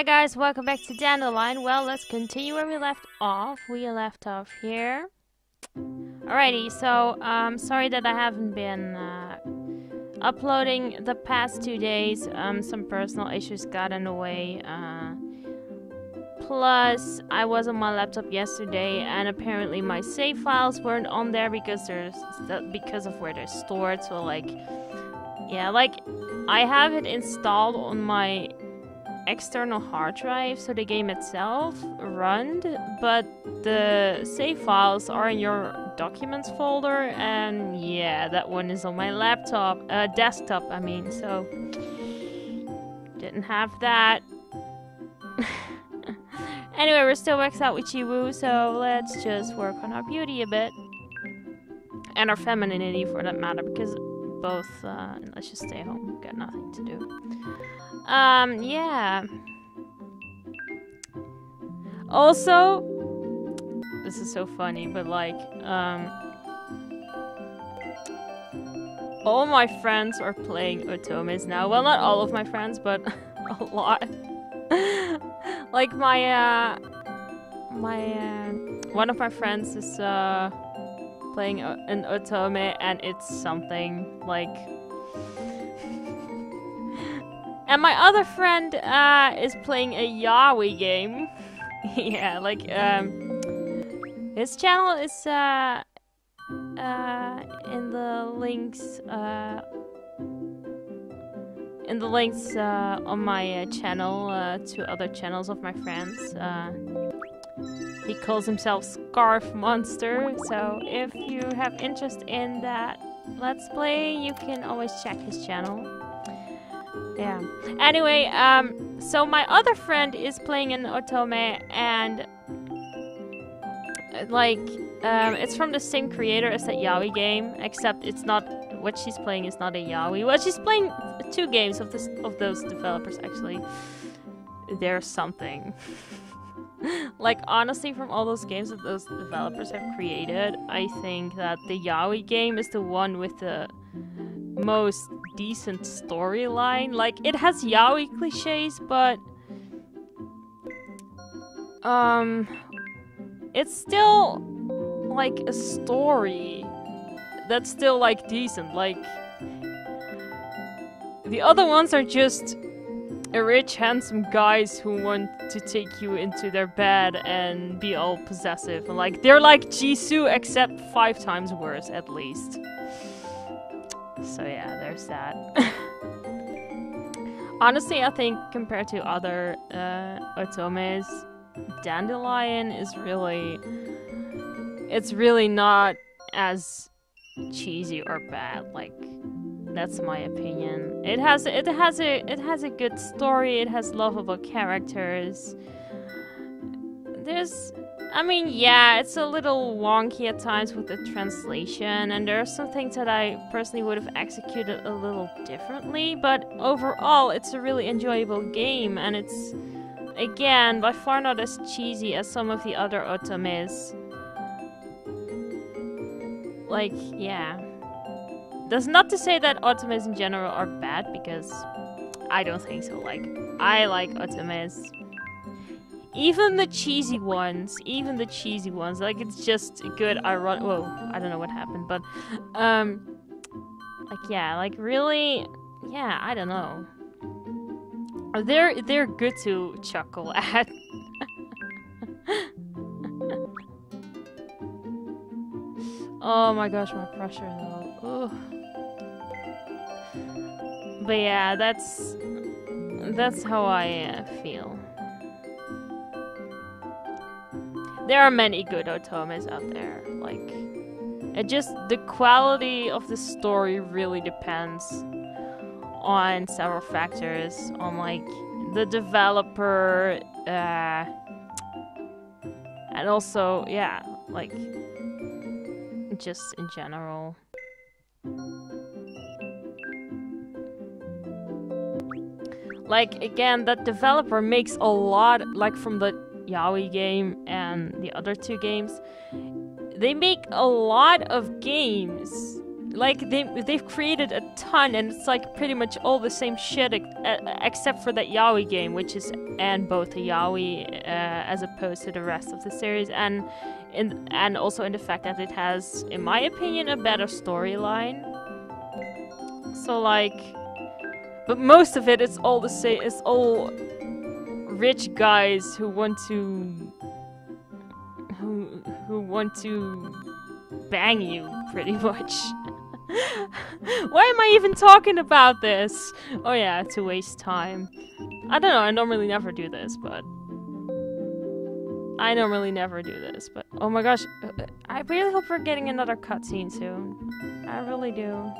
Hi guys, welcome back to Dandelion. Well, let's continue where we left off. We left off here. Alrighty, so sorry that I haven't been uploading the past 2 days. Some personal issues got in the way. Plus, I was on my laptop yesterday, and apparently my save files weren't on there because of where they're stored. So I have it installed on my external hard drive, so the game itself runs, but the save files are in your documents folder, and yeah, that one is on my laptop, desktop, I mean, so didn't have that. Anyway, we're still maxed out with Jiwoo, so let's just work on our beauty a bit. And our femininity, for that matter, because both, let's just stay home, got nothing to do. Yeah. Also, this is so funny, but all my friends are playing otomes now. Well, not all of my friends, but a lot. Like one of my friends is playing an otome, and it's something like. And my other friend is playing a yaoi game. Yeah, his channel is in the links on my channel to other channels of my friends. He calls himself Scarf Monster, so if you have interest in that Let's Play, you can always check his channel. Yeah. Anyway, so my other friend is playing an otome, and it's from the same creator as that yaoi game, except it's not what she's playing is not a yaoi. Well, she's playing 2 games of those developers actually. There's something. Honestly, from all those games that those developers have created, I think that the yaoi game is the one with the most decent storyline. It has yaoi cliches, but it's still a story that's still decent. The other ones are just rich, handsome guys who want to take you into their bed and be all possessive. They're like Jisoo, except 5 times worse, at least. So yeah, there's that. Honestly, I think compared to other otomes, Dandelion is it's really not as cheesy or bad. That's my opinion. It has a good story. It has lovable characters. Yeah, it's a little wonky at times with the translation, and there are some things that I personally would have executed a little differently, but overall, it's a really enjoyable game, and it's, again, by far not as cheesy as some of the other otomes. Yeah. That's not to say that otomes in general are bad, because I don't think so. I like otomes. Even the cheesy ones, it's just good ironic. Whoa, I don't know what happened, but, really, yeah, I don't know. They're good to chuckle at. Oh my gosh, my pressure though. Ugh. But yeah, that's how I feel. There are many good otomes out there. The quality of the story really depends on several factors, on the developer, and also, yeah, just in general. Again, that developer makes a lot, from the yaoi game and the other 2 games, they make a lot of games like they've created a ton, and it's like pretty much all the same shit except for that yaoi game, which is both a yaoi as opposed to the rest of the series, and also in the fact that it has, in my opinion, a better storyline. So like, but most of it is all the same. It's all rich guys who want to bang you, pretty much. Why am I even talking about this? Oh yeah, to waste time. I don't know, I normally never do this, but oh my gosh, I really hope we're getting another cutscene soon. I really do.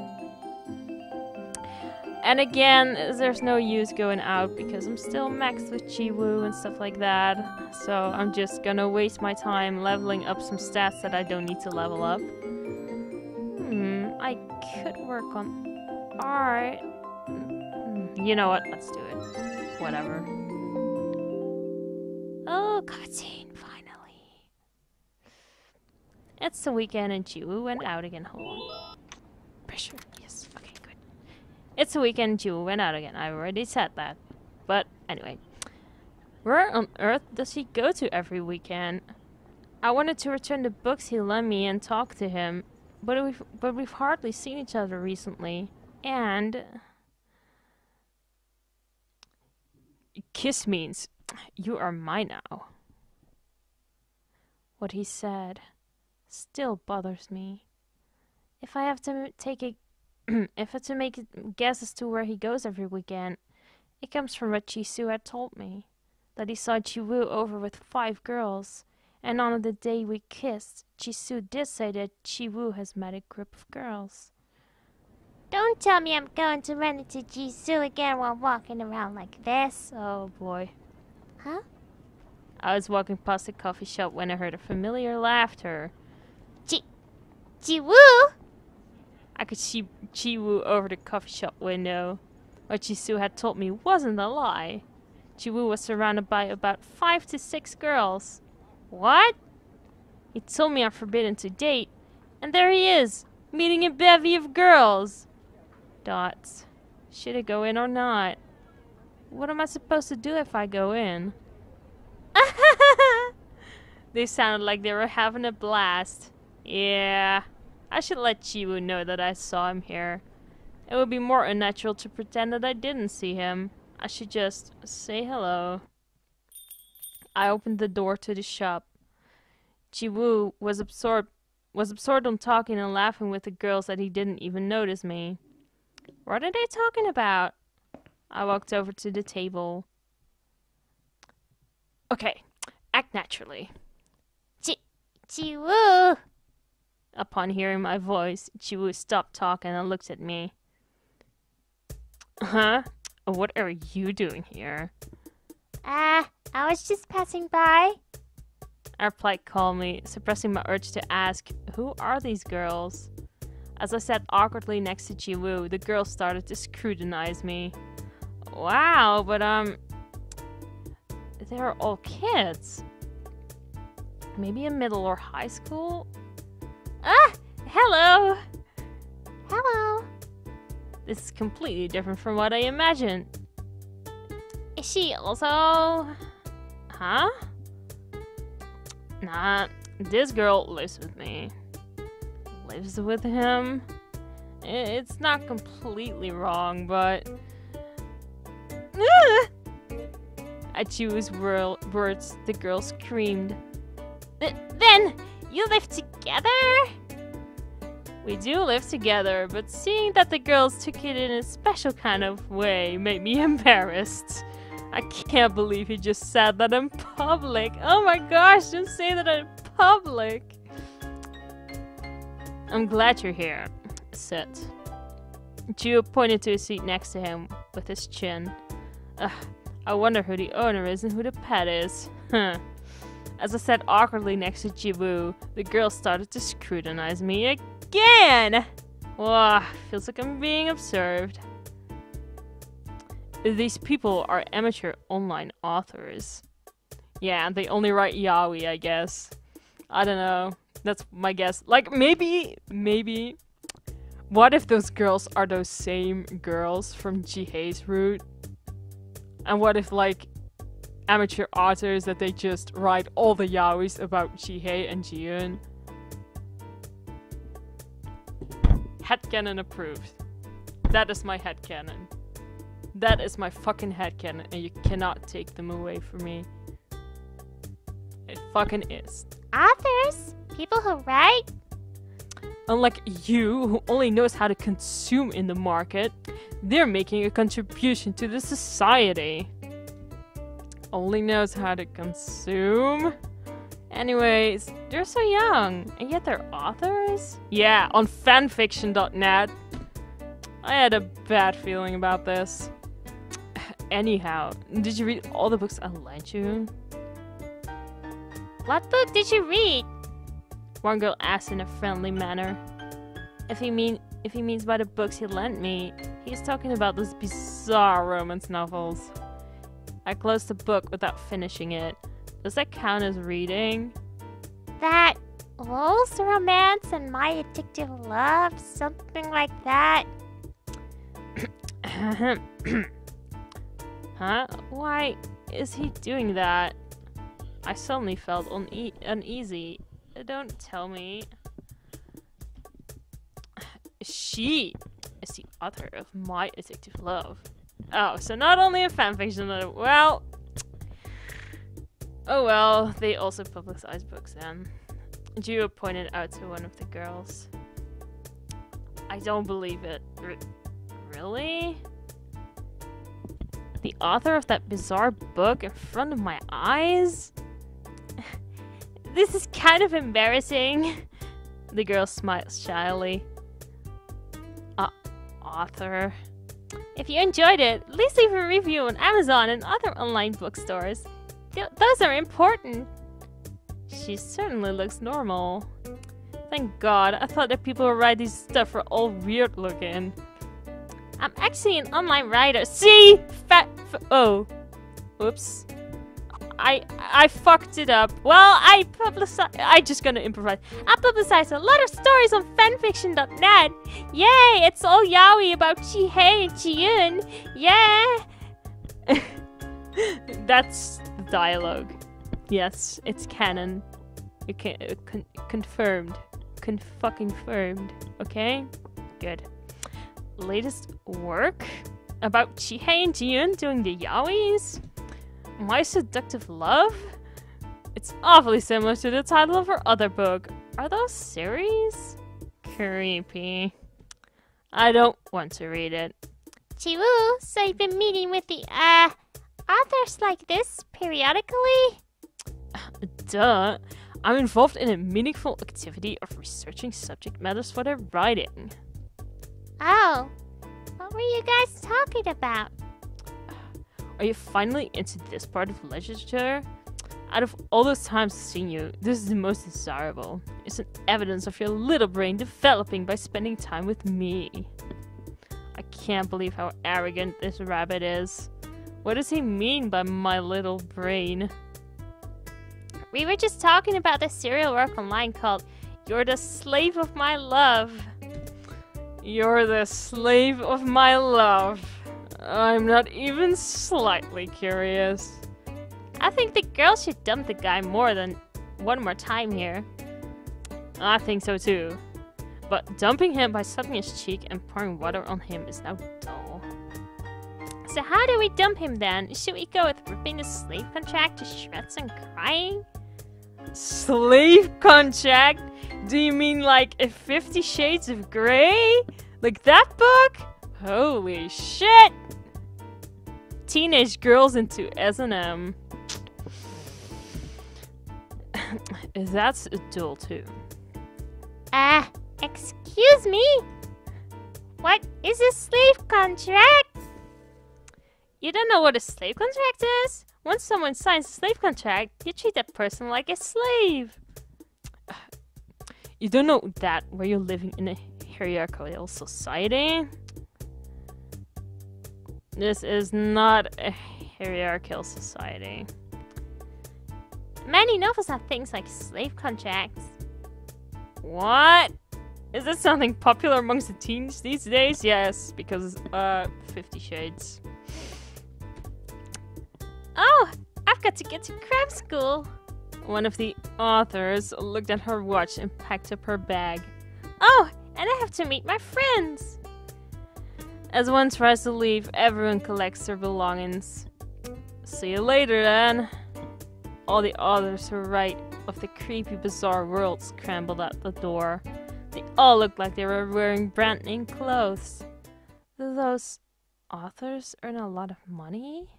And again, there's no use going out because I'm still maxed with Jiwoo and stuff like that. So I'm just gonna waste my time leveling up some stats that I don't need to level up. I could work on art. You know what? Let's do it. Whatever. Oh, cutscene, finally. It's the weekend and Jiwoo went out again. Hold on. Pressure. Yes. Okay, good. It's the weekend and Jiwoo went out again. I already said that. But anyway. Where on earth does he go to every weekend? I wanted to return the books he lent me and talk to him. But we've hardly seen each other recently. And kiss means you are mine now. What he said still bothers me. If I have to take a if I have to make a guess as to where he goes every weekend, it comes from what Jisoo had told me. That he saw Jiwoo over with 5 girls. And on the day we kissed, Jisoo did say that Jiwoo has met a group of girls. Don't tell me I'm going to run into Jisoo again while walking around like this. Oh boy. Huh? I was walking past the coffee shop when I heard a familiar laughter. Jiwoo? I could see Jiwoo over the coffee shop window. What Jisoo had told me wasn't a lie. Jiwoo was surrounded by about 5 to 6 girls. What? He told me I'm forbidden to date, and there he is, meeting a bevy of girls. Dots. Should I go in or not? What am I supposed to do if I go in? They sounded like they were having a blast. Yeah, I should let Jiwoo know that I saw him here. It would be more unnatural to pretend that I didn't see him. I should just say hello. I opened the door to the shop. Jiwoo was absorbed on talking and laughing with the girls that he didn't even notice me. What are they talking about? I walked over to the table. Okay, act naturally. Jiwoo! Upon hearing my voice, Jiwoo stopped talking and looked at me. Huh? What are you doing here? I was just passing by. I replied calmly, suppressing my urge to ask, who are these girls? As I sat awkwardly next to Jiwoo, the girls started to scrutinize me. Wow, but they're all kids. Maybe in middle or high school? Ah! Hello! Hello. This is completely different from what I imagined. Is she also... Huh? Nah, this girl lives with me. Lives with him? It's not completely wrong, but... At Jiwoo's words, the girl screamed. Then, you live together? We do live together, but seeing that the girls took it in a special kind of way made me embarrassed. I can't believe he just said that in public. Oh my gosh, don't say that in public. I'm glad you're here. Sit. Jiwoo pointed to a seat next to him with his chin. I wonder who the owner is and who the pet is. Huh. As I sat awkwardly next to Jiwoo, the girls started to scrutinize me again! Wow, feels like I'm being observed. These people are amateur online authors. Yeah, they only write yaoi, I guess. I don't know. That's my guess. Like, maybe... What if those girls are those same girls from Jihae's route? And what if, like, amateur authors that they just write all the yaois about Jihae and Jieun? Headcanon approved. That is my headcanon. That is my fucking headcanon, and you cannot take them away from me. It fucking is. Authors? People who write? Unlike you, who only knows how to consume in the market, they're making a contribution to the society. Only knows how to consume? Anyways, they're so young, and yet they're authors? Yeah, on fanfiction.net. I had a bad feeling about this. Anyhow, did you read all the books I lent you? What book did you read? One girl asked in a friendly manner. If he means by the books he lent me, he's talking about those bizarre romance novels. I closed the book without finishing it. Does that count as reading? That Wolves Romance and My Addictive Love? Something like that? Huh? Why is he doing that? I suddenly felt uneasy. Don't tell me. She is the author of My Addictive Love. Oh, so not only a fanfiction, well... Oh well, they also publicize books then. Jiwoo pointed out to one of the girls. I don't believe it. Really? The author of that bizarre book in front of my eyes? This is kind of embarrassing. The girl smiled shyly. Author. If you enjoyed it, please leave a review on Amazon and other online bookstores. Those are important. She certainly looks normal. Thank God, I thought that people who write these stuff were all weird looking. I'm actually an online writer. See? Oh. Oops. I fucked it up. Well, I just gonna improvise. I publicized a lot of stories on fanfiction.net. Yay, it's all yaoi about Jihae and Jieun. Yeah. That's the dialogue. Yes, it's canon. You can confirmed. Fucking-firmed. Okay? Good. Latest work about Jihae and Jieun doing the yaois? My Seductive Love? It's awfully similar to the title of her other book. Are those series? Creepy. I don't want to read it. Jiwoo, so you've been meeting with the, authors like this periodically? Duh. I'm involved in a meaningful activity of researching subject matters for their writing. Oh. What were you guys talking about? Are you finally into this part of literature? Out of all those times I've seen you, this is the most desirable. It's an evidence of your little brain developing by spending time with me. I can't believe how arrogant this rabbit is. What does he mean by my little brain? We were just talking about the serial work online called You're the Slave of My Love. You're the slave of my love. I'm not even slightly curious. I think the girl should dump the guy more than one more time here. I think so too. But dumping him by sucking his cheek and pouring water on him is now dull. So how do we dump him then? Should we go with ripping the slave contract to shreds and crying? Slave contract? Do you mean like a 50 Shades of Grey? Like that book? Holy shit! Teenage girls into S&M. That's a duel too. Excuse me? What is a slave contract? You don't know what a slave contract is? Once someone signs a slave contract, you treat that person like a slave. You don't know that where you're living in a hierarchical society? This is not a hierarchical society. Many novels have things like slave contracts. What? Is that something popular amongst the teens these days? Yes, because, 50 Shades. Oh, I've got to get to cram school. One of the authors looked at her watch and packed up her bag. Oh, and I have to meet my friends. As one tries to leave, everyone collects their belongings. See you later, then. All the authors who write of the creepy, bizarre world scrambled out the door. They all looked like they were wearing brand name clothes. Do those authors earn a lot of money?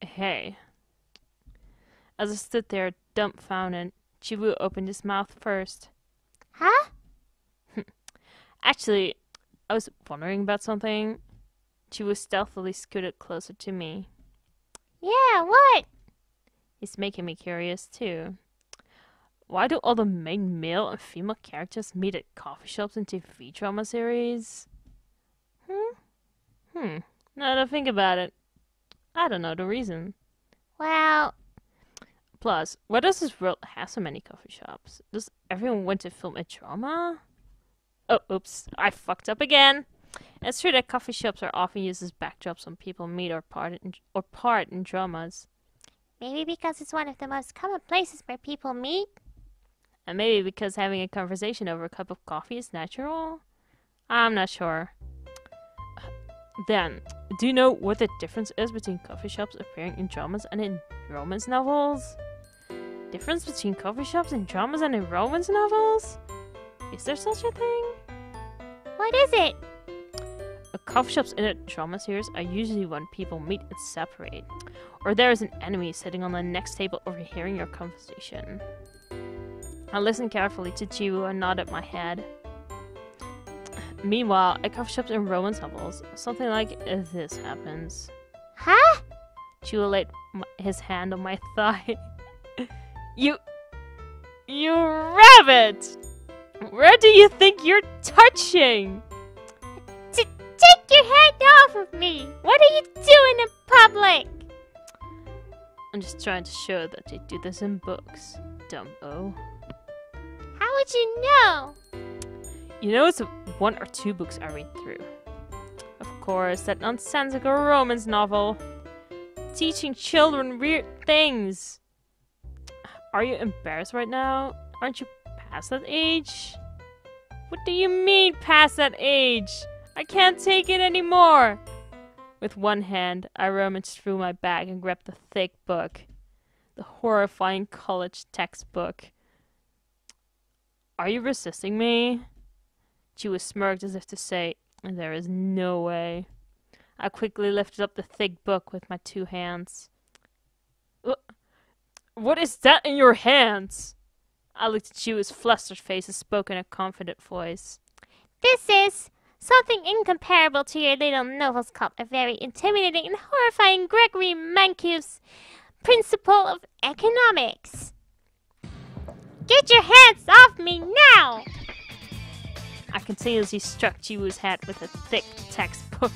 Hey. As I stood there, dumbfounded, Jiwoo opened his mouth first. Huh? Actually, I was wondering about something. Jiwoo stealthily scooted closer to me. Yeah, what? He's making me curious, too. Why do all the main male and female characters meet at coffee shops in TV drama series? Now that I think about it, I don't know the reason. Well... Plus, why does this world have so many coffee shops? Does everyone want to film a drama? Oh, oops, I fucked up again. It's true that coffee shops are often used as backdrops when people meet or part in dramas. Maybe because it's one of the most common places where people meet? And maybe because having a conversation over a cup of coffee is natural? I'm not sure. Then, do you know what the difference is between coffee shops appearing in dramas and in romance novels? Difference between coffee shops in dramas and in romance novels? Is there such a thing? What is it? Coffee shops in a drama series are usually when people meet and separate. Or there is an enemy sitting on the next table overhearing your conversation. I listened carefully to Jiwoo and nodded my head. Meanwhile, at coffee shops and romance novels, something like this happens. Huh? Jiwoo laid his hand on my thigh. You rabbit! Where do you think you're touching? Take your hand off of me! What are you doing in public? I'm just trying to show that they do this in books, Dumbo. How would you know? You know, it's one or two books I read through. Of course, that nonsensical romance novel. Teaching children weird things. Are you embarrassed right now? Aren't you past that age? What do you mean, past that age? I can't take it anymore! With one hand, I rummaged through my bag and grabbed the thick book. The horrifying college textbook. Are you resisting me? Jiwoo smirked as if to say, there is no way. I quickly lifted up the thick book with my two hands. What is that in your hands? I looked at Jiwoo's flustered face and spoke in a confident voice. This is something incomparable to your little novels called a very intimidating and horrifying Gregory Mankew's Principle of Economics. Get your hands off me now! I continuously struck Jiwoo's head with a thick textbook.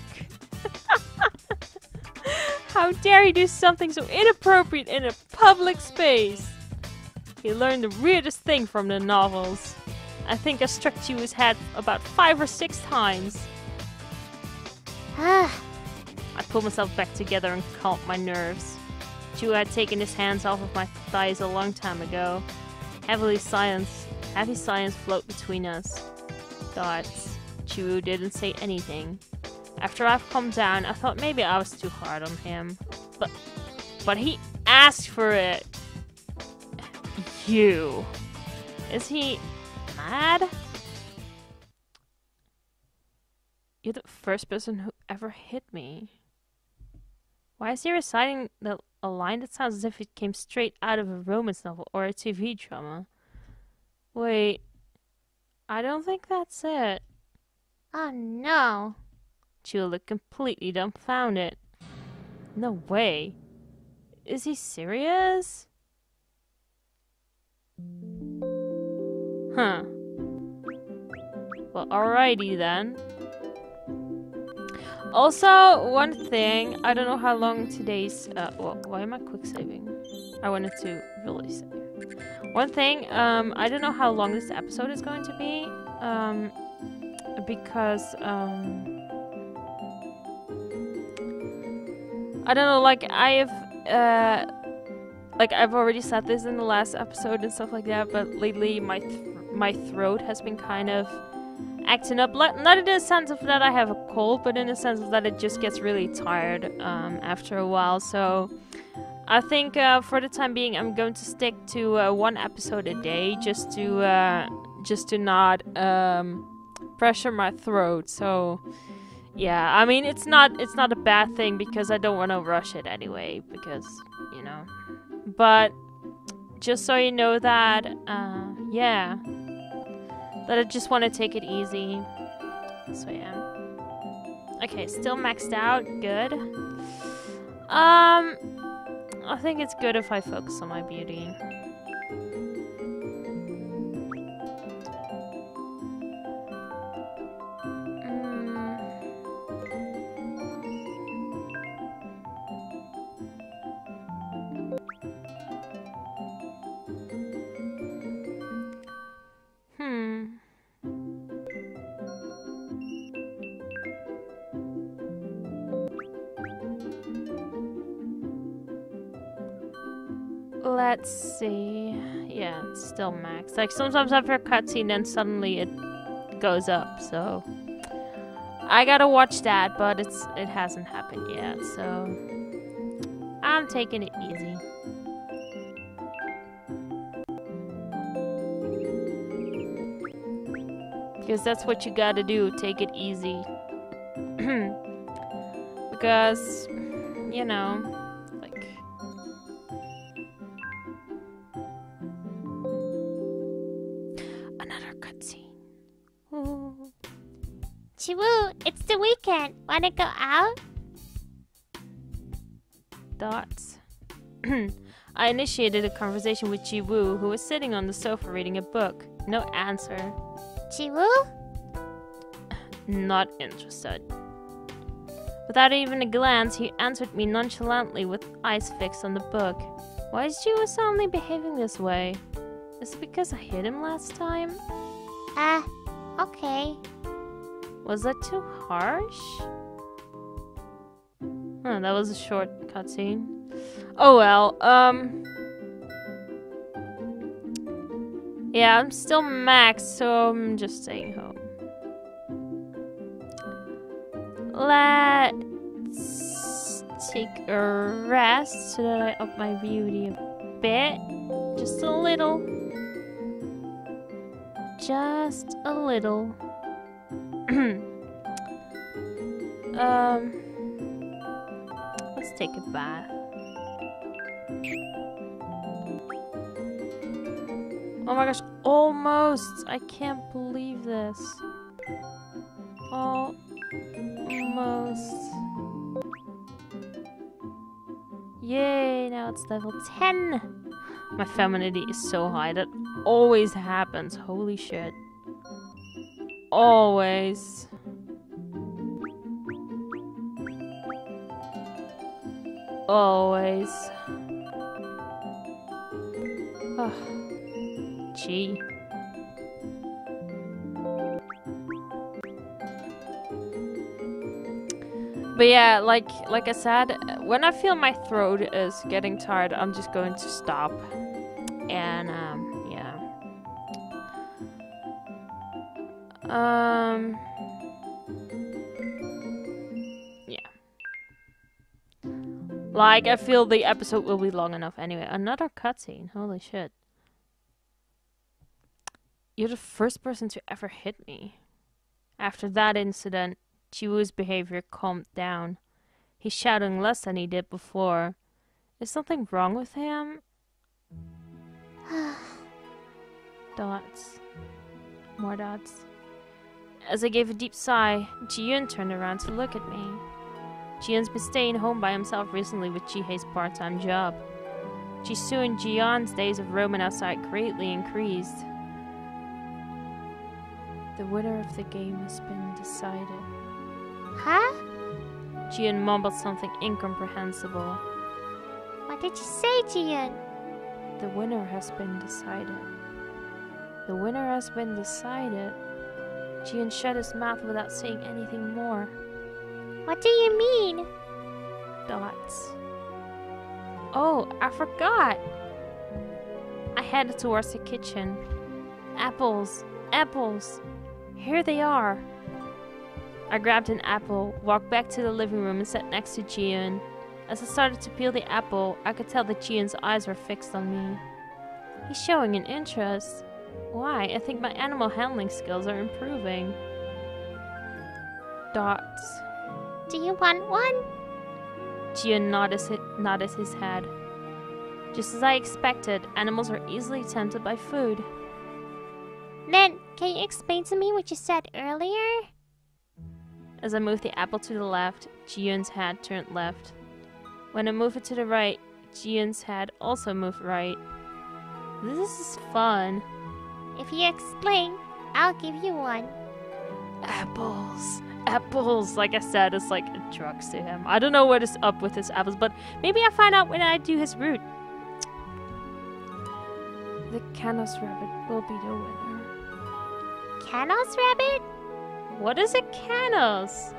How dare he do something so inappropriate in a public space? He learned the weirdest thing from the novels. I think I struck Jiwoo's head about 5 or 6 times. I pulled myself back together and calmed my nerves. Jiwoo had taken his hands off of my thighs a long time ago. Heavy silence flowed between us. Thoughts. Jiwoo didn't say anything. After I've calmed down, I thought maybe I was too hard on him. But he asked for it. You. Is he mad? You're the first person who ever hit me. Why is he reciting a line that sounds as if it came straight out of a romance novel or a TV drama? Wait, I don't think that's it. Oh no. Jiwoo looked completely dumbfounded. No way. Is he serious? Huh. Well, alrighty then. Also, one thing, I don't know how long today's, why am I quick saving? I wanted to really save. One thing, I don't know how long this episode is going to be. because I don't know, like I've already said this in the last episode and stuff like that, but lately my throat has been kind of acting up, not in the sense of that I have a cold, but in the sense of that it just gets really tired after a while. So I think for the time being I'm going to stick to 1 episode a day, just to not pressure my throat. So yeah, I mean it's not a bad thing because I don't want to rush it anyway, because you know, but just so you know that yeah, that I just want to take it easy. So yeah. Okay, still maxed out. Good. I think it's good if I focus on my beauty. Let's see. Yeah, it's still max. Like sometimes after a cutscene, then suddenly it goes up. So I gotta watch that, but it hasn't happened yet. So I'm taking it easy. Because that's what you gotta do. Take it easy. Because you know. Jiwoo, it's the weekend. Wanna go out? Dots. I initiated a conversation with Jiwoo, who was sitting on the sofa reading a book. No answer. Jiwoo? Not interested. Without even a glance, he answered me nonchalantly with eyes fixed on the book. Why is Jiwoo suddenly behaving this way? Is it because I hit him last time? Okay. Was that too harsh? Huh, that was a short cutscene. Oh well, yeah, I'm still max, so I'm just staying home. Let's take a rest so that I up my beauty a bit. Just a little. Just a little. Let's take a bath. Oh my gosh, almost! I can't believe this. Almost. Yay, now it's level 10! My femininity is so high, that always happens, holy shit. Always. Always. Oh. Gee. But yeah, like I said, when I feel my throat is getting tired, I'm just going to stop. And yeah. Yeah. Like, I feel the episode will be long enough anyway. Another cutscene. Holy shit. You're the first person to ever hit me. After that incident, Jiwoo's behavior calmed down. He's shouting less than he did before. Is something wrong with him? Dots. More dots. As I gave a deep sigh, Jieun turned around to look at me. Jieun's been staying home by himself recently with Jihei's part-time job. Jisoo and Jion's days of roaming outside greatly increased. The winner of the game has been decided. Huh? Jieun mumbled something incomprehensible. What did you say, Jieun? The winner has been decided. The winner has been decided. Jieun shut his mouth without saying anything more. What do you mean? Dots. Oh, I forgot! I headed towards the kitchen. Apples! Apples! Here they are! I grabbed an apple, walked back to the living room and sat next to Jieun. As I started to peel the apple, I could tell that Jieun's eyes were fixed on me. He's showing an interest. Why? I think my animal handling skills are improving. Dots. Do you want one? Jieun nodded his head. Just as I expected, animals are easily tempted by food. Then, can you explain to me what you said earlier? As I moved the apple to the left, Jieun's head turned left. When I moved it to the right, Jieun's head also moved right. This is fun. If you explain, I'll give you one. Apples. Apples. Like I said, it's like drugs to him. I don't know what is up with his apples, but maybe I find out when I do his route. The Canos rabbit will be the winner. Canos rabbit? What is a Canos?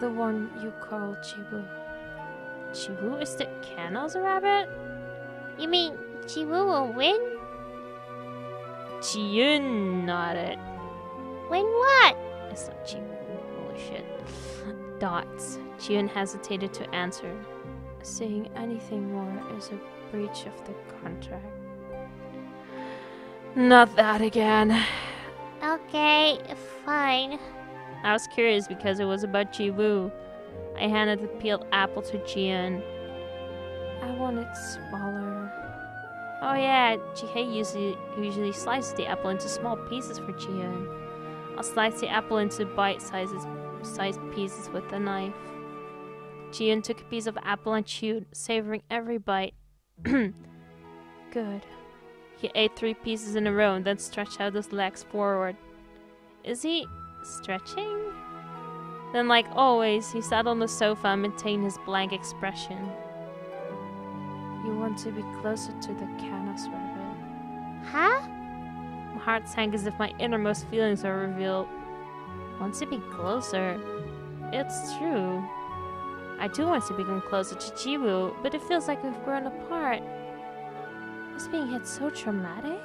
The one you call Jiwoo. Jiwoo is the Canos rabbit? You mean Jiwoo will win? Jieun nodded. Win what? It's not Jiwoo. Holy shit. Dots. Jieun hesitated to answer. Saying anything more is a breach of the contract. Not that again. Okay, fine. I was curious because it was about Jiwoo. I handed the peeled apple to Jieun. I want it smaller. Oh yeah, Jihei usually slices the apple into small pieces for Jieun. I'll slice the apple into bite-sized pieces with a knife. Jieun took a piece of apple and chewed, savoring every bite. Good. He ate 3 pieces in a row and then stretched out his legs forward. Is he stretching? Then, like always, he sat on the sofa and maintained his blank expression. You want to be closer to the Canos rabbit. Huh? My heart sank as if my innermost feelings were revealed. Want to be closer? It's true. I do want to become closer to Jiwoo, but it feels like we've grown apart. Was being hit so traumatic?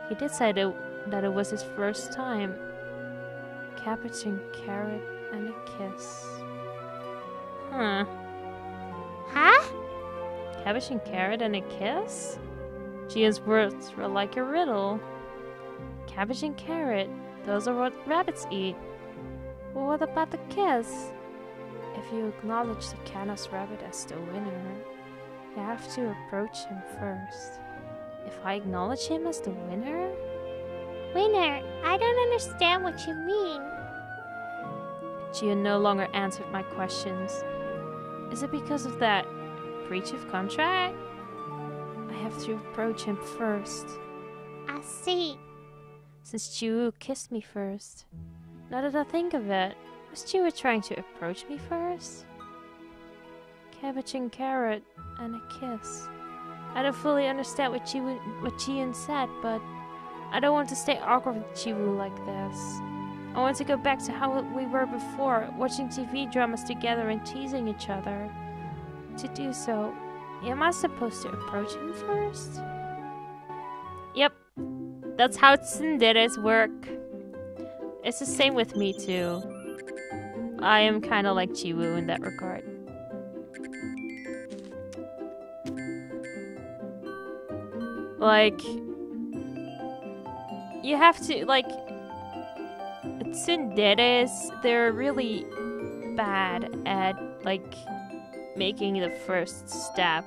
He did say that it was his first time. Cabbage and carrot and a kiss. Huh. Huh? Cabbage and carrot and a kiss? Jieun's words were like a riddle. Cabbage and carrot, those are what rabbits eat. Well, what about the kiss? If you acknowledge the Canos rabbit as the winner, you have to approach him first. If I acknowledge him as the winner? Winner, I don't understand what you mean. Jieun no longer answered my questions. Is it because of that breach of contract? I have to approach him first. I see. Since Jiwoo kissed me first. Now that I think of it, was Jiwoo trying to approach me first? Cabbage and carrot and a kiss. I don't fully understand what Jieun said, but I don't want to stay awkward with Jiwoo like this. I want to go back to how we were before, watching TV dramas together and teasing each other. To do so, am I supposed to approach him first? Yep, that's how tsunderes work. It's the same with me too. I am kind of like Jiwoo in that regard. Like, you have to, like, tsunderes, they're really bad at, like, making the first step.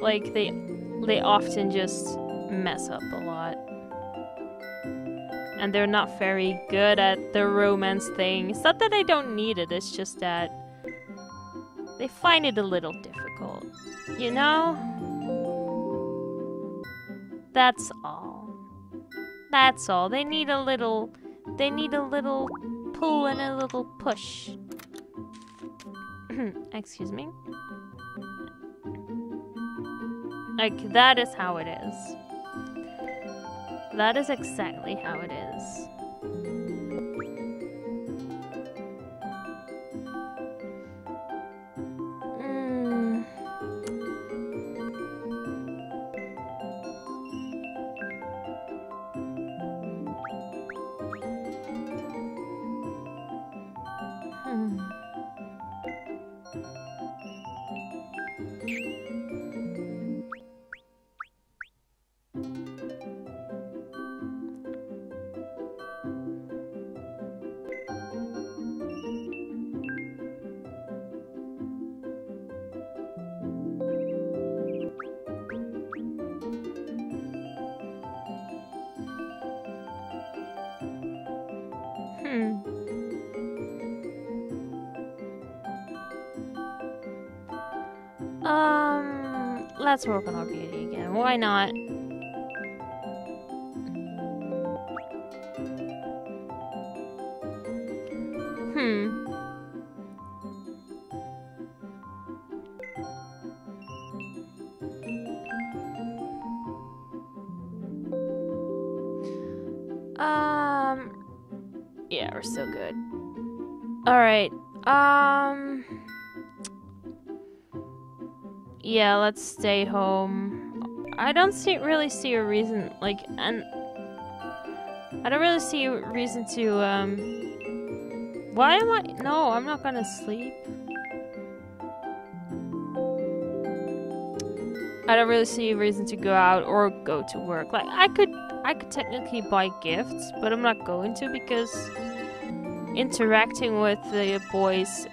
Like, they often just mess up a lot. And they're not very good at the romance thing. It's not that they don't need it, it's just that they find it a little difficult. You know? That's all. That's all. They need a little pull and a little push. Excuse me. Like, that is how it is. That is exactly how it is. Let's work on our beauty again. Why not? Yeah, we're still good. Alright, yeah, let's stay home. I don't really see a reason, like, and I don't really see a reason to, why am I? No, I'm not gonna sleep. I don't really see a reason to go out or go to work. Like, I could technically buy gifts, but I'm not going to because interacting with the boys,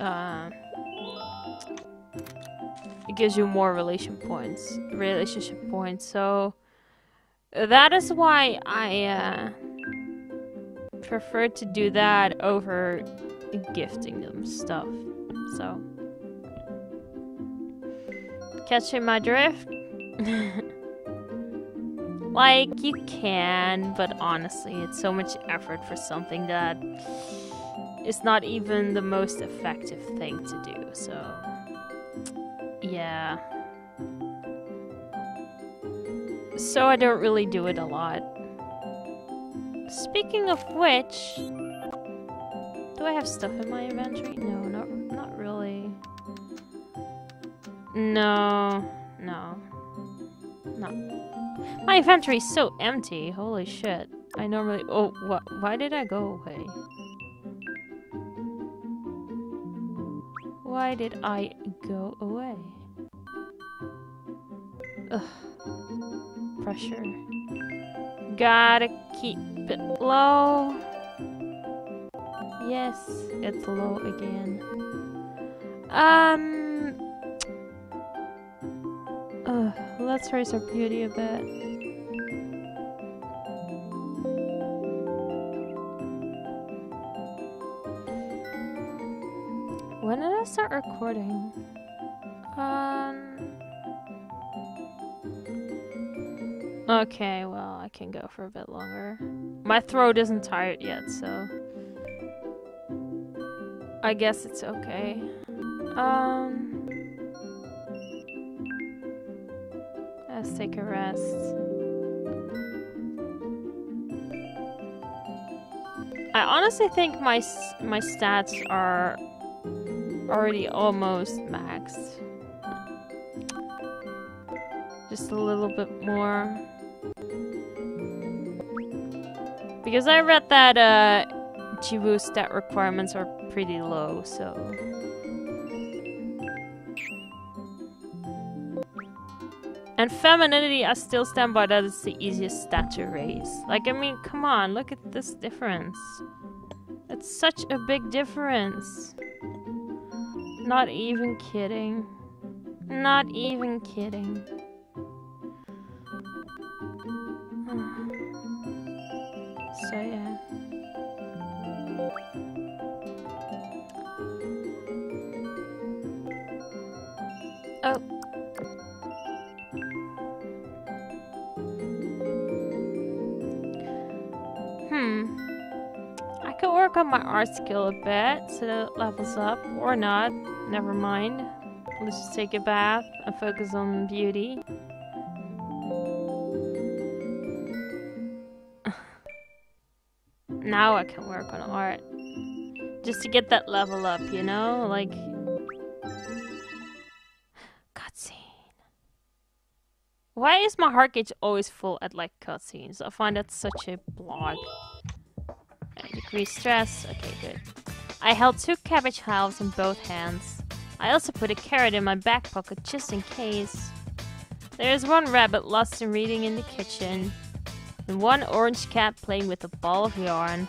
it gives you more relationship points. So that is why I prefer to do that over gifting them stuff. So, catching my drift? Like, you can, but honestly, it's so much effort for something that is not even the most effective thing to do, so yeah. So I don't really do it a lot. Speaking of which, do I have stuff in my inventory? No, not really. No. My inventory is so empty. Holy shit. I normally... Oh, what? Why did I go away? Why did I go away? Ugh. Pressure. Gotta keep it low. Yes, it's low again. Let's raise our beauty a bit. When did I start recording? Okay, well, I can go for a bit longer. My throat isn't tired yet, so I guess it's okay. Let's take a rest. I honestly think my stats are already almost maxed. Just a little bit more. Because I read that Jiwoo stat requirements are pretty low, so... And femininity, I still stand by that it's the easiest stat to raise. Like, I mean, come on, look at this difference. It's such a big difference. Not even kidding. Not even kidding. So, yeah. Oh. I could work on my art skill a bit so that it levels up, or not. Never mind. Let's just take a bath and focus on beauty. now I can work on art. Just to get that level up, you know? Like... Cutscene. Why is my heart gauge always full at, like, cutscenes? I find that such a blog. Decrease stress. Okay, good. I held 2 cabbage halves in both hands. I also put a carrot in my back pocket just in case. There is one rabbit lost in reading in the kitchen, and one orange cat playing with a ball of yarn.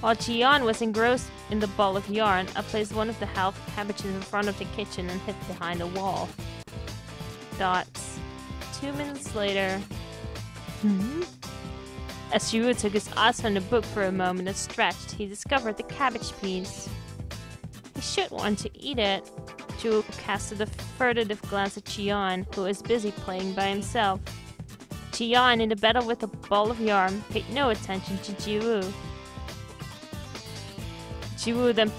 While Jieun was engrossed in the ball of yarn, I placed one of the half cabbages in front of the kitchen and hid behind a wall. Dots. 2 minutes later... As Jiwoo took his eyes from the book for a moment and stretched, he discovered the cabbage piece. He should want to eat it. Jiwoo casted a furtive glance at Jieun, who was busy playing by himself. Jieun, in the battle with the ball of yarn, paid no attention to Jiwoo. Jiwoo then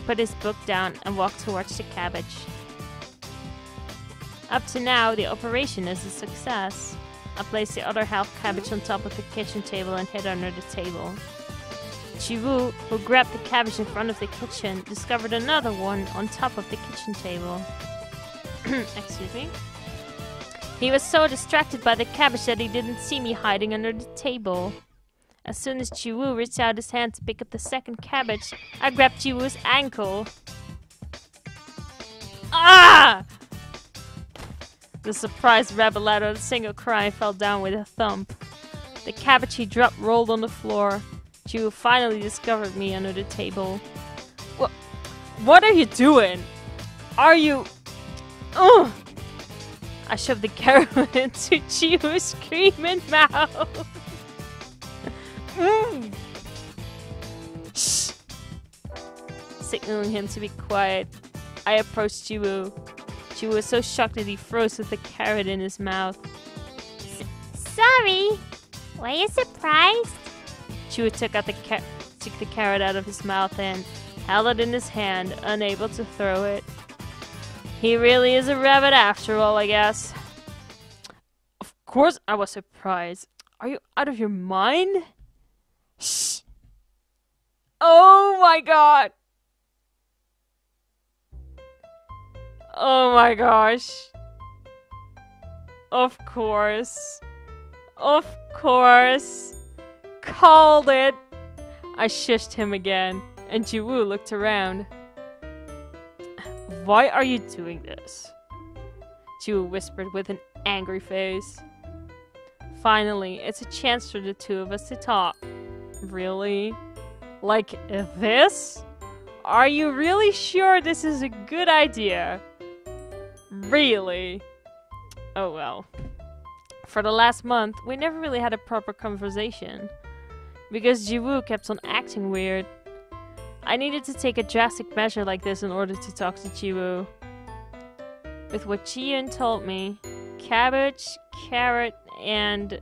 put his book down and walked towards the cabbage. Up to now, the operation is a success. I placed the other half cabbage on top of the kitchen table and hid under the table. Jiwoo, who grabbed the cabbage in front of the kitchen, discovered another one on top of the kitchen table. Excuse me. He was so distracted by the cabbage that he didn't see me hiding under the table. As soon as Jiwoo reached out his hand to pick up the second cabbage, I grabbed Jiwoo's ankle. Ah! The surprised rabbit let out a single cry and fell down with a thump. The cabbage he dropped rolled on the floor. Jiwoo finally discovered me under the table. What are you doing? Are you... Ugh! I shoved the carrot into Jiwoo's screaming mouth. Shh! Signaling him to be quiet, I approached Jiwoo. Jiwoo was so shocked that he froze with the carrot in his mouth. Sorry! Were you surprised? Jiwoo took the carrot out of his mouth and held it in his hand, unable to throw it. He really is a rabbit after all, I guess. Of course I was surprised. Are you out of your mind? Shh! Oh my god! Oh my gosh. Of course. Of course. Called it. I shushed him again, and Jiwoo looked around. Why are you doing this? Jiwoo whispered with an angry face. Finally, it's a chance for the two of us to talk. Really? Like this? Are you really sure this is a good idea? Really? Oh well. For the last month, we never really had a proper conversation. Because Jiwoo kept on acting weird. I needed to take a drastic measure like this in order to talk to Jiwoo. With what Jieun told me, cabbage, carrot, and...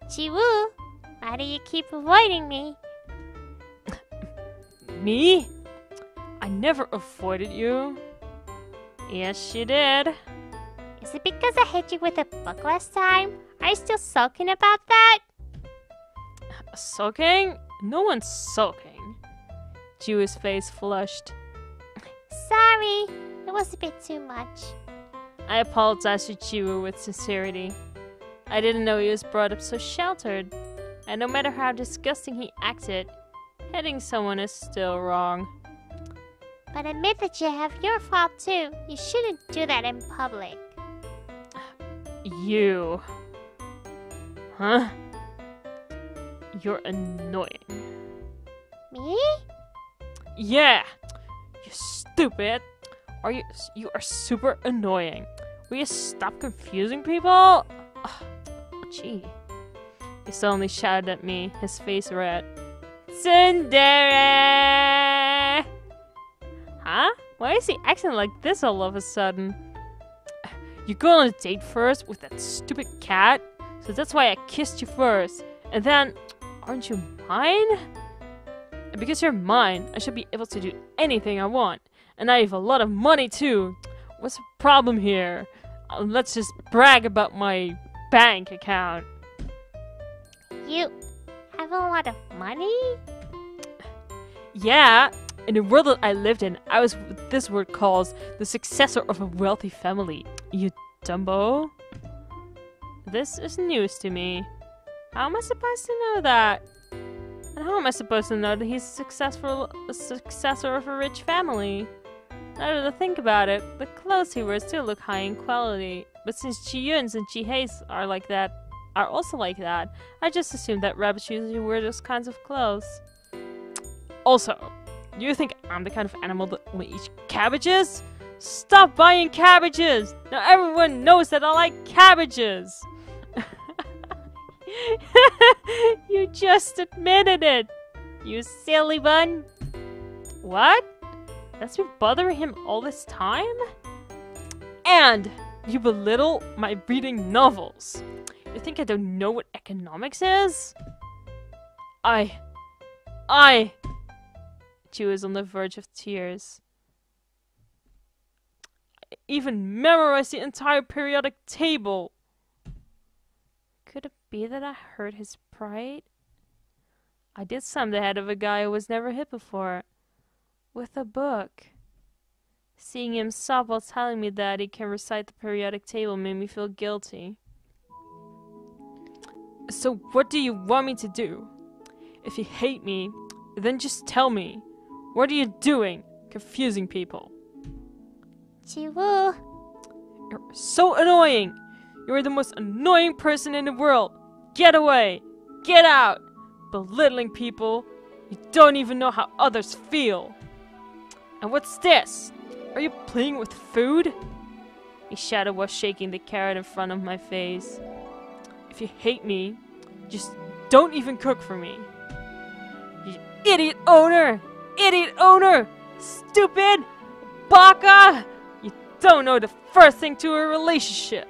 Jiwoo, why do you keep avoiding me? Me? I never avoided you. Yes, you did. Is it because I hit you with a book last time? Are you still sulking about that? Sulking? No one's sulking. Jiwoo's face flushed. Sorry, it was a bit too much. I apologized to Jiwoo with sincerity. I didn't know he was brought up so sheltered. And no matter how disgusting he acted, hitting someone is still wrong. But admit that you have your fault too. You shouldn't do that in public. You. Huh? You're annoying. Me? Yeah! You stupid! You are super annoying. Will you stop confusing people? Ugh, gee. He suddenly shouted at me, his face red. Tsundere! Huh? Why is he acting like this all of a sudden? You go on a date first with that stupid cat? So that's why I kissed you first. And then, aren't you mine? And because you're mine, I should be able to do anything I want. And I have a lot of money too. What's the problem here? Let's just brag about my bank account. You have a lot of money? Yeah, in the world that I lived in, I was what this word calls the successor of a wealthy family. You dumbo. This is news to me. How am I supposed to know that? And how am I supposed to know that he's a successor of a rich family? Now that I think about it, the clothes he wears still look high in quality. But since Jieun's and Jihae's are also like that, I just assumed that rabbits usually wear those kinds of clothes. Also, you think I'm the kind of animal that only eats cabbages? Stop buying cabbages! Now everyone knows that I like cabbages! You just admitted it! You silly bun! What? That's been bothering him all this time? And you belittle my reading novels. You think I don't know what economics is? Jiwoo is on the verge of tears. I even memorized the entire periodic table. Could it be that I hurt his pride? I did slam the head of a guy who was never hit before. With a book. Seeing him sob while telling me that he can recite the periodic table made me feel guilty. So what do you want me to do? If you hate me, then just tell me. What are you doing? Confusing people. Jiwoo. You're so annoying! You're the most annoying person in the world! Get away! Get out! Belittling people. You don't even know how others feel. And what's this? Are you playing with food? His shadow was shaking the carrot in front of my face. If you hate me, just don't even cook for me. You idiot owner! Idiot owner! Stupid! Baka! You don't know the first thing to a relationship.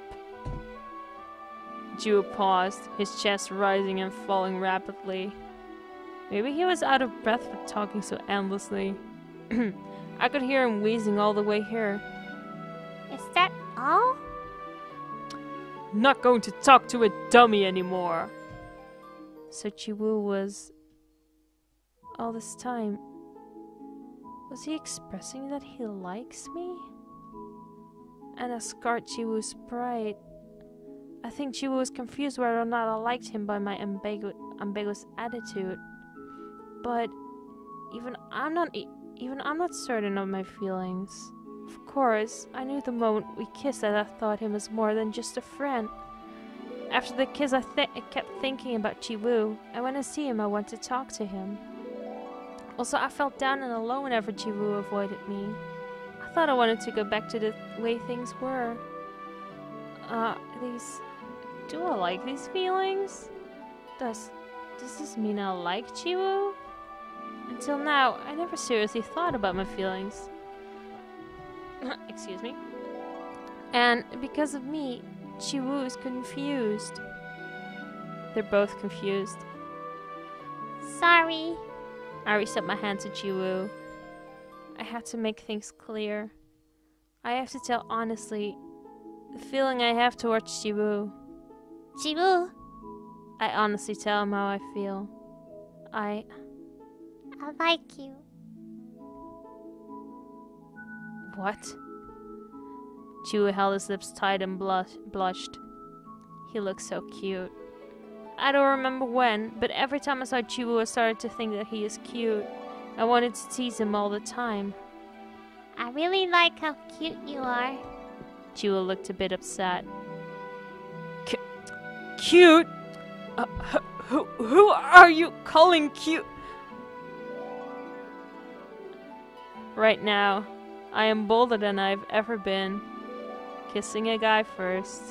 Jiwoo paused, his chest rising and falling rapidly. Maybe he was out of breath for talking so endlessly. I could hear him wheezing all the way here. Is that all? Not going to talk to a dummy anymore. So Jiwoo was... all this time... was he expressing that he likes me? And I scarred Jiwoo's pride. I think Jiwoo was confused whether or not I liked him by my ambiguous attitude. But even I'm not certain of my feelings. Of course, I knew the moment we kissed that I thought him as more than just a friend. After the kiss, I kept thinking about Jiwoo, and when I see him, I want to talk to him. Also, I felt down and alone whenever Jiwoo avoided me. I thought I wanted to go back to the way things were. Do I like these feelings? Does this mean I like Jiwoo? Until now, I never seriously thought about my feelings. Excuse me. And because of me, Jiwoo is confused. They're both confused. Sorry. I reached up my hand to Jiwoo. I have to make things clear. I have to tell honestly the feeling I have towards Jiwoo. Jiwoo. I honestly tell him how I feel. I like you. What? Jiwoo held his lips tight and blushed. He looked so cute. I don't remember when, but every time I saw Jiwoo I started to think that he is cute. I wanted to tease him all the time. I really like how cute you are. Jiwoo looked a bit upset. Cute? Who are you calling cute? Right now, I am bolder than I've ever been. Kissing a guy first.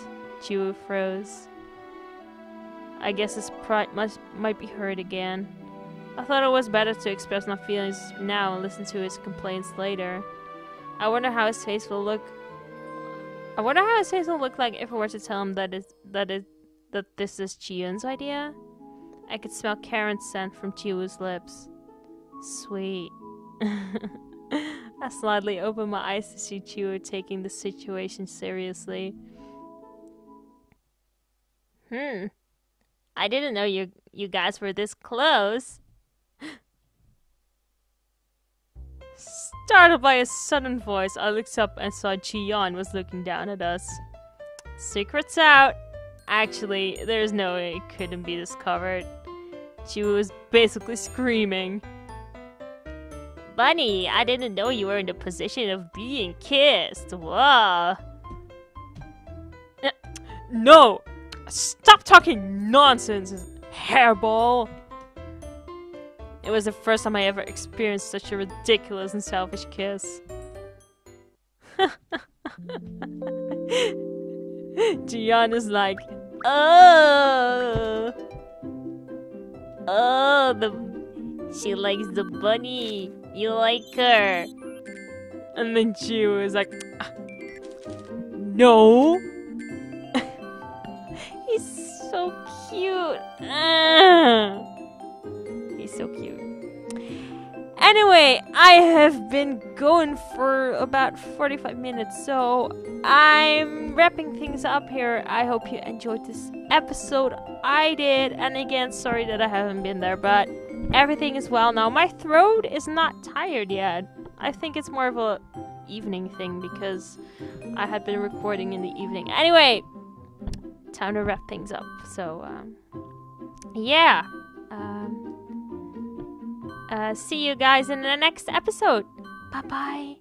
Jiwoo froze. I guess his pride might be hurt again. I thought it was better to express my feelings now and listen to his complaints later. I wonder how his face will look. Like if I were to tell him that this is Jieun's idea. I could smell Karen's scent from Jiwoo's lips. Sweet. I slightly opened my eyes to see Jiwoo taking the situation seriously. I didn't know you guys were this close. Startled by a sudden voice, I looked up and saw Jieun was looking down at us. Secrets out! Actually, there's no way it couldn't be discovered. Jiwoo was basically screaming. Bunny, I didn't know you were in the position of being kissed. Whoa. No! Stop talking nonsense, hairball! It was the first time I ever experienced such a ridiculous and selfish kiss. Jieun is like, oh, she likes the bunny. You like her. And then Jiwoo is like, no. He's so cute. He's so cute. Anyway, I have been going for about 45 minutes, so I'm wrapping things up here. I hope you enjoyed this episode. I did, and again, sorry that I haven't been there, but everything is well now. My throat is not tired yet. I think it's more of a evening thing because I had been recording in the evening. Anyway, time to wrap things up. So, yeah. See you guys in the next episode. Bye-bye.